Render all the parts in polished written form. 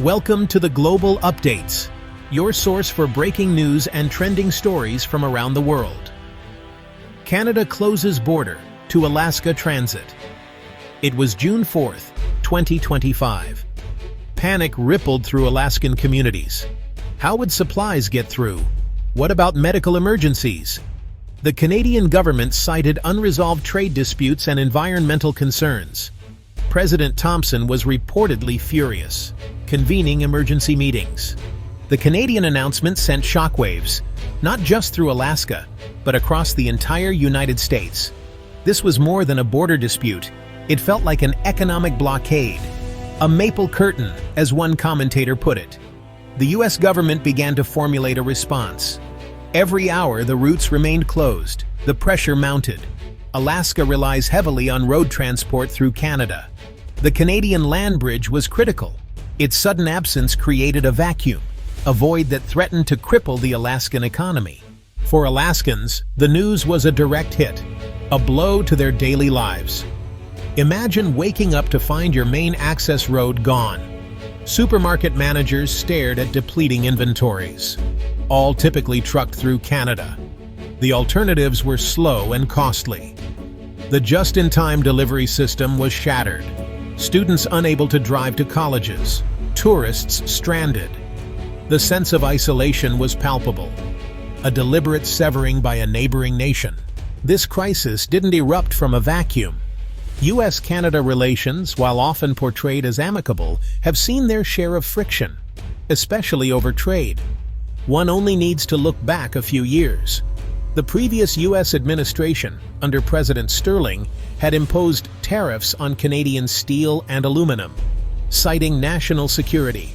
Welcome to the Global Updates, your source for breaking news and trending stories from around the world. Canada closes border to Alaska transit. It was June 4th, 2025. Panic rippled through Alaskan communities. How would supplies get through? What about medical emergencies? The Canadian government cited unresolved trade disputes and environmental concerns. President Thompson was reportedly furious, convening emergency meetings. The Canadian announcement sent shockwaves, not just through Alaska, but across the entire United States. This was more than a border dispute. It felt like an economic blockade, a maple curtain, as one commentator put it. The U.S. government began to formulate a response. Every hour, the routes remained closed. The pressure mounted. Alaska relies heavily on road transport through Canada. The Canadian land bridge was critical. Its sudden absence created a vacuum, a void that threatened to cripple the Alaskan economy. For Alaskans, the news was a direct hit, a blow to their daily lives. Imagine waking up to find your main access road gone. Supermarket managers stared at depleting inventories, all typically trucked through Canada. The alternatives were slow and costly. The just-in-time delivery system was shattered. Students unable to drive to colleges, tourists stranded. The sense of isolation was palpable, a deliberate severing by a neighboring nation. This crisis didn't erupt from a vacuum. U.S.-Canada relations, while often portrayed as amicable, have seen their share of friction, especially over trade. One only needs to look back a few years. The previous U.S. administration, under President Sterling, had imposed tariffs on Canadian steel and aluminum, citing national security,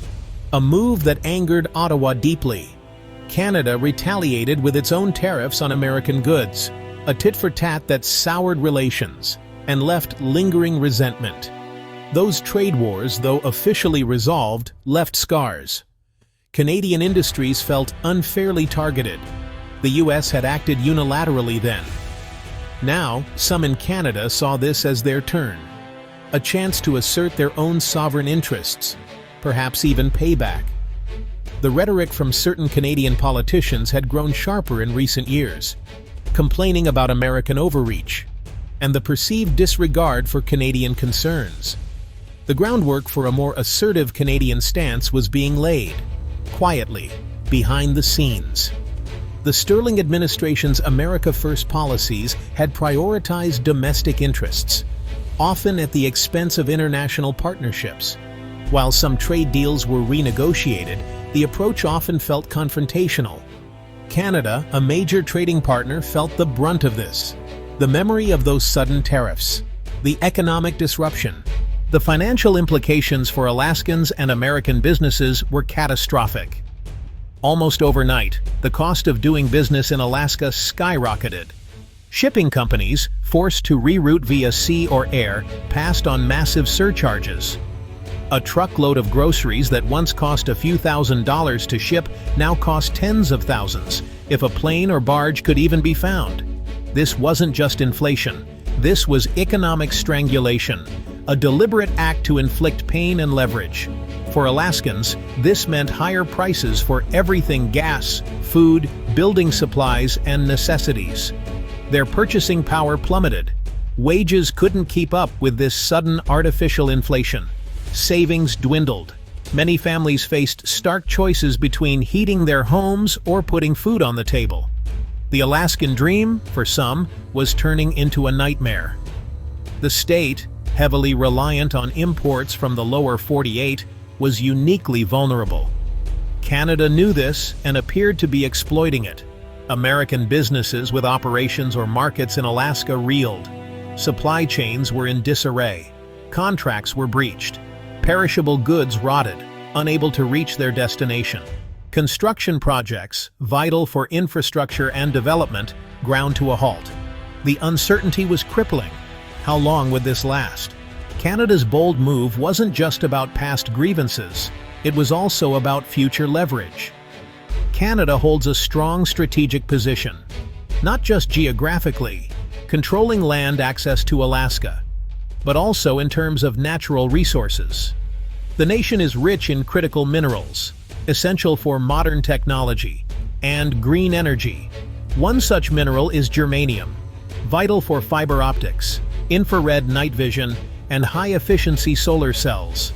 a move that angered Ottawa deeply. Canada retaliated with its own tariffs on American goods, a tit-for-tat that soured relations and left lingering resentment. Those trade wars, though officially resolved, left scars. Canadian industries felt unfairly targeted. The U.S. had acted unilaterally then. Now, some in Canada saw this as their turn, a chance to assert their own sovereign interests, perhaps even payback. The rhetoric from certain Canadian politicians had grown sharper in recent years, complaining about American overreach and the perceived disregard for Canadian concerns. The groundwork for a more assertive Canadian stance was being laid, quietly, behind the scenes. The Sterling administration's America First policies had prioritized domestic interests, often at the expense of international partnerships. While some trade deals were renegotiated, the approach often felt confrontational. Canada, a major trading partner, felt the brunt of this. The memory of those sudden tariffs, the economic disruption, the financial implications for Alaskans and American businesses were catastrophic. Almost overnight, the cost of doing business in Alaska skyrocketed. Shipping companies, forced to reroute via sea or air, passed on massive surcharges. A truckload of groceries that once cost a few $1,000s to ship now cost tens of thousands, if a plane or barge could even be found. This wasn't just inflation. This was economic strangulation, a deliberate act to inflict pain and leverage. For Alaskans, this meant higher prices for everything: gas, food, building supplies, and necessities. Their purchasing power plummeted. Wages couldn't keep up with this sudden artificial inflation. Savings dwindled. Many families faced stark choices between heating their homes or putting food on the table. The Alaskan dream, for some, was turning into a nightmare. The state, heavily reliant on imports from the lower 48, was uniquely vulnerable. Canada knew this and appeared to be exploiting it. American businesses with operations or markets in Alaska reeled. Supply chains were in disarray. Contracts were breached. Perishable goods rotted, unable to reach their destination. Construction projects, vital for infrastructure and development, ground to a halt. The uncertainty was crippling. How long would this last? Canada's bold move wasn't just about past grievances, it was also about future leverage. Canada holds a strong strategic position, not just geographically, controlling land access to Alaska, but also in terms of natural resources. The nation is rich in critical minerals, essential for modern technology, and green energy. One such mineral is germanium, vital for fiber optics, infrared night vision, and high-efficiency solar cells.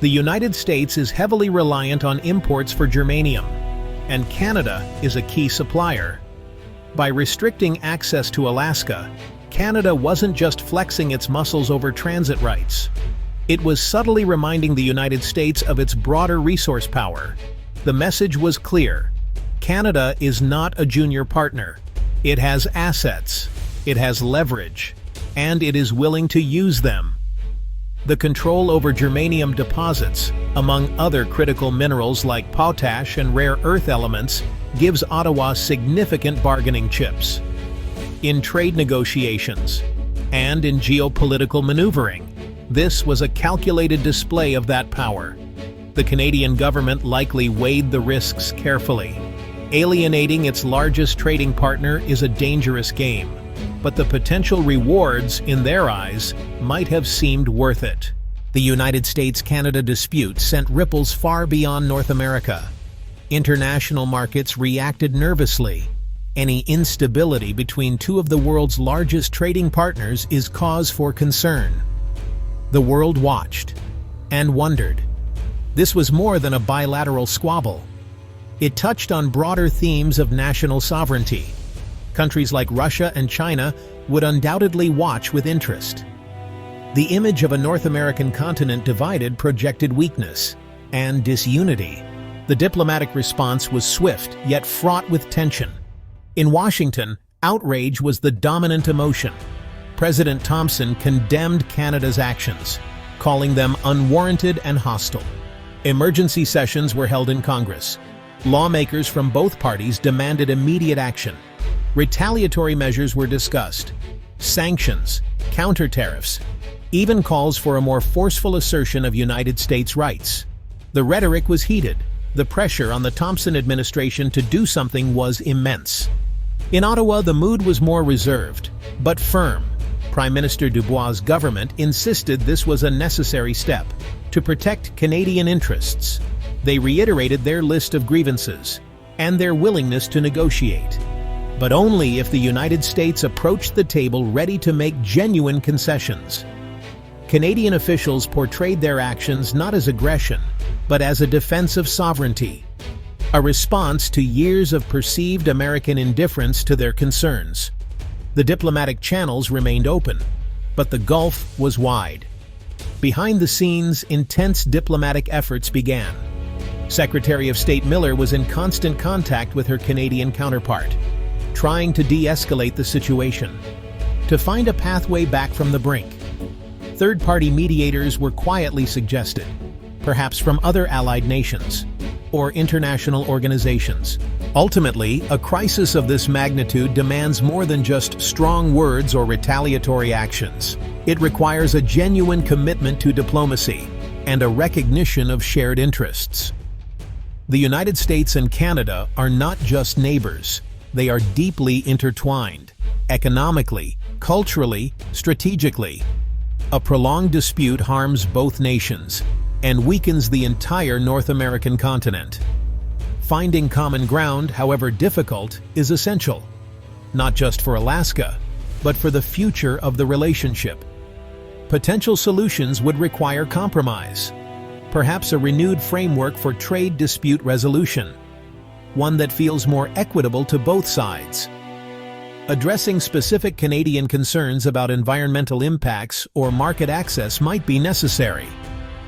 The United States is heavily reliant on imports for germanium, and Canada is a key supplier. By restricting access to Alaska, Canada wasn't just flexing its muscles over transit rights. It was subtly reminding the United States of its broader resource power. The message was clear. Canada is not a junior partner. It has assets, it has leverage, and it is willing to use them. The control over germanium deposits, among other critical minerals like potash and rare earth elements, gives Ottawa significant bargaining chips. In trade negotiations and in geopolitical maneuvering, this was a calculated display of that power. The Canadian government likely weighed the risks carefully. Alienating its largest trading partner is a dangerous game, but the potential rewards, in their eyes, might have seemed worth it. The United States-Canada dispute sent ripples far beyond North America. International markets reacted nervously. Any instability between two of the world's largest trading partners is cause for concern. The world watched and wondered. This was more than a bilateral squabble. It touched on broader themes of national sovereignty. Countries like Russia and China would undoubtedly watch with interest. The image of a North American continent divided projected weakness and disunity. The diplomatic response was swift, yet fraught with tension. In Washington, outrage was the dominant emotion. President Thompson condemned Canada's actions, calling them unwarranted and hostile. Emergency sessions were held in Congress. Lawmakers from both parties demanded immediate action. Retaliatory measures were discussed. Sanctions, counter-tariffs, even calls for a more forceful assertion of United States rights. The rhetoric was heated. The pressure on the Thompson administration to do something was immense. In Ottawa, the mood was more reserved, but firm. Prime Minister Dubois' government insisted this was a necessary step to protect Canadian interests. They reiterated their list of grievances and their willingness to negotiate, but only if the United States approached the table ready to make genuine concessions. Canadian officials portrayed their actions not as aggression, but as a defense of sovereignty, a response to years of perceived American indifference to their concerns. The diplomatic channels remained open, but the gulf was wide. Behind the scenes, intense diplomatic efforts began. Secretary of State Miller was in constant contact with her Canadian counterpart, trying to de-escalate the situation, to find a pathway back from the brink. Third-party mediators were quietly suggested, perhaps from other allied nations or international organizations. Ultimately, a crisis of this magnitude demands more than just strong words or retaliatory actions. It requires a genuine commitment to diplomacy and a recognition of shared interests. The United States and Canada are not just neighbors. They are deeply intertwined, economically, culturally, strategically. A prolonged dispute harms both nations and weakens the entire North American continent. Finding common ground, however difficult, is essential, not just for Alaska, but for the future of the relationship. Potential solutions would require compromise, perhaps a renewed framework for trade dispute resolution, one that feels more equitable to both sides. Addressing specific Canadian concerns about environmental impacts or market access might be necessary,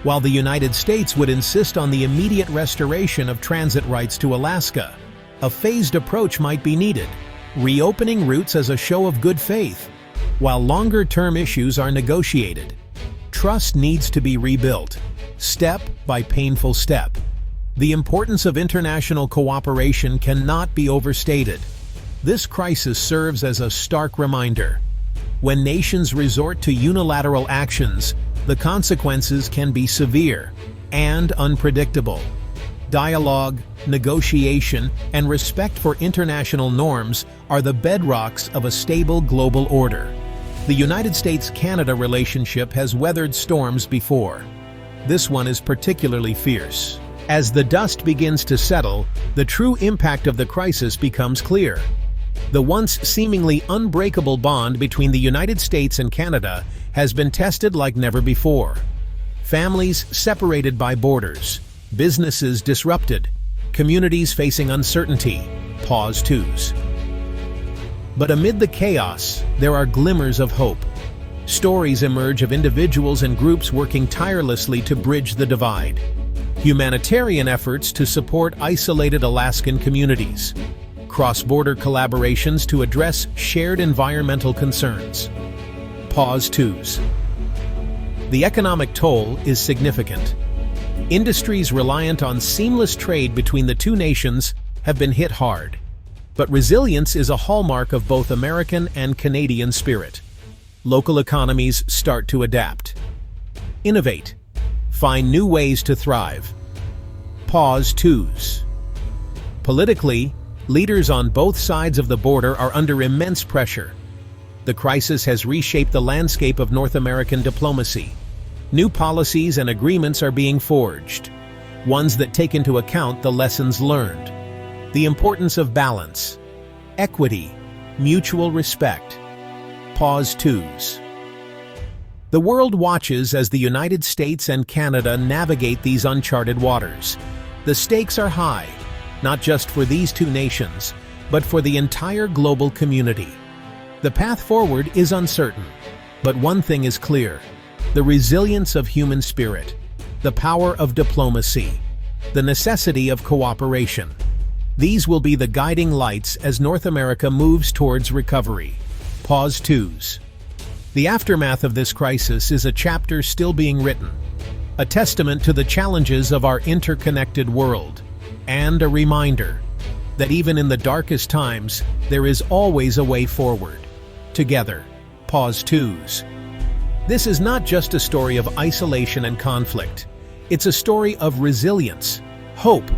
while the United States would insist on the immediate restoration of transit rights to Alaska. A phased approach might be needed, reopening routes as a show of good faith, while longer-term issues are negotiated. Trust needs to be rebuilt, step by painful step. The importance of international cooperation cannot be overstated. This crisis serves as a stark reminder. When nations resort to unilateral actions, the consequences can be severe and unpredictable. Dialogue, negotiation, and respect for international norms are the bedrocks of a stable global order. The United States-Canada relationship has weathered storms before. This one is particularly fierce. As the dust begins to settle, the true impact of the crisis becomes clear. The once seemingly unbreakable bond between the United States and Canada has been tested like never before. Families separated by borders, businesses disrupted, communities facing uncertainty. Pause twos. But amid the chaos, there are glimmers of hope. Stories emerge of individuals and groups working tirelessly to bridge the divide. Humanitarian efforts to support isolated Alaskan communities. Cross-border collaborations to address shared environmental concerns. Pause twos. The economic toll is significant. Industries reliant on seamless trade between the two nations have been hit hard. But resilience is a hallmark of both American and Canadian spirit. Local economies start to adapt. Innovate. Find new ways to thrive. Pause twos. Politically, leaders on both sides of the border are under immense pressure. The crisis has reshaped the landscape of North American diplomacy. New policies and agreements are being forged, ones that take into account the lessons learned. The importance of balance, equity, mutual respect. Pause twos. The world watches as the United States and Canada navigate these uncharted waters. The stakes are high, not just for these two nations, but for the entire global community. The path forward is uncertain, but one thing is clear: the resilience of human spirit, the power of diplomacy, the necessity of cooperation. These will be the guiding lights as North America moves towards recovery. Pause twos. The aftermath of this crisis is a chapter still being written, a testament to the challenges of our interconnected world, and a reminder that even in the darkest times, there is always a way forward. Together. Pause twos. This is not just a story of isolation and conflict. It's a story of resilience, hope,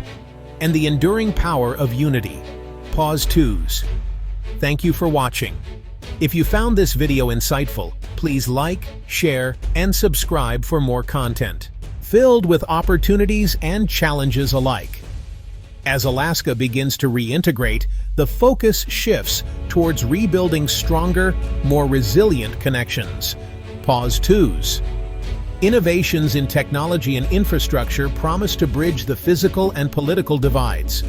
and the enduring power of unity. Pause twos. Thank you for watching. If you found this video insightful, please like, share, and subscribe for more content, filled with opportunities and challenges alike. As Alaska begins to reintegrate, the focus shifts towards rebuilding stronger, more resilient connections. Pause twos. Innovations in technology and infrastructure promise to bridge the physical and political divides.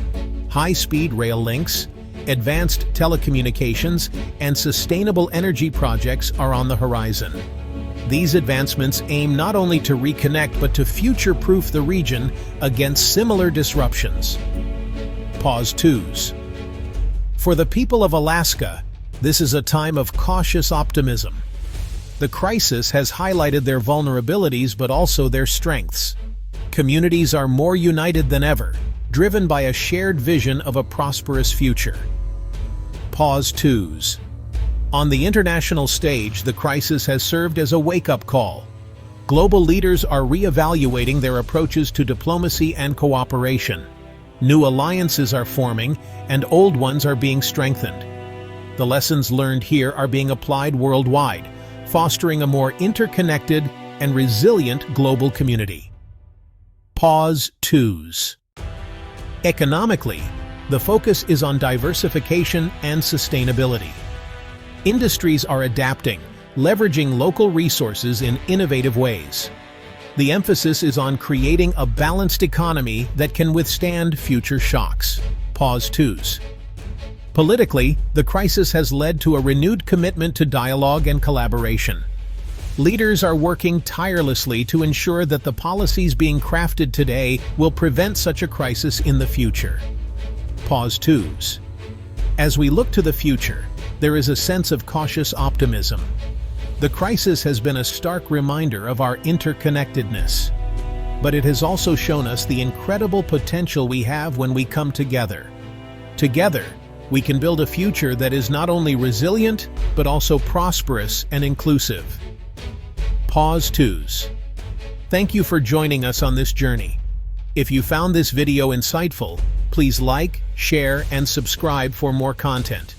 High-speed rail links, advanced telecommunications, and sustainable energy projects are on the horizon. These advancements aim not only to reconnect but to future-proof the region against similar disruptions. Pause twos. For the people of Alaska, this is a time of cautious optimism. The crisis has highlighted their vulnerabilities but also their strengths. Communities are more united than ever, driven by a shared vision of a prosperous future. Pause twos. On the international stage, the crisis has served as a wake-up call. Global leaders are re-evaluating their approaches to diplomacy and cooperation. New alliances are forming, and old ones are being strengthened. The lessons learned here are being applied worldwide, fostering a more interconnected and resilient global community. Pause twos. Economically, the focus is on diversification and sustainability. Industries are adapting, leveraging local resources in innovative ways. The emphasis is on creating a balanced economy that can withstand future shocks. Pause twos. Politically, the crisis has led to a renewed commitment to dialogue and collaboration. Leaders are working tirelessly to ensure that the policies being crafted today will prevent such a crisis in the future. Pause twos. As we look to the future, there is a sense of cautious optimism. The crisis has been a stark reminder of our interconnectedness, but it has also shown us the incredible potential we have when we come together. Together, we can build a future that is not only resilient, but also prosperous and inclusive. Pause twos. Thank you for joining us on this journey. If you found this video insightful, please like, share, and subscribe for more content.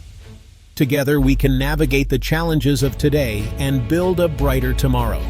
Together we can navigate the challenges of today and build a brighter tomorrow.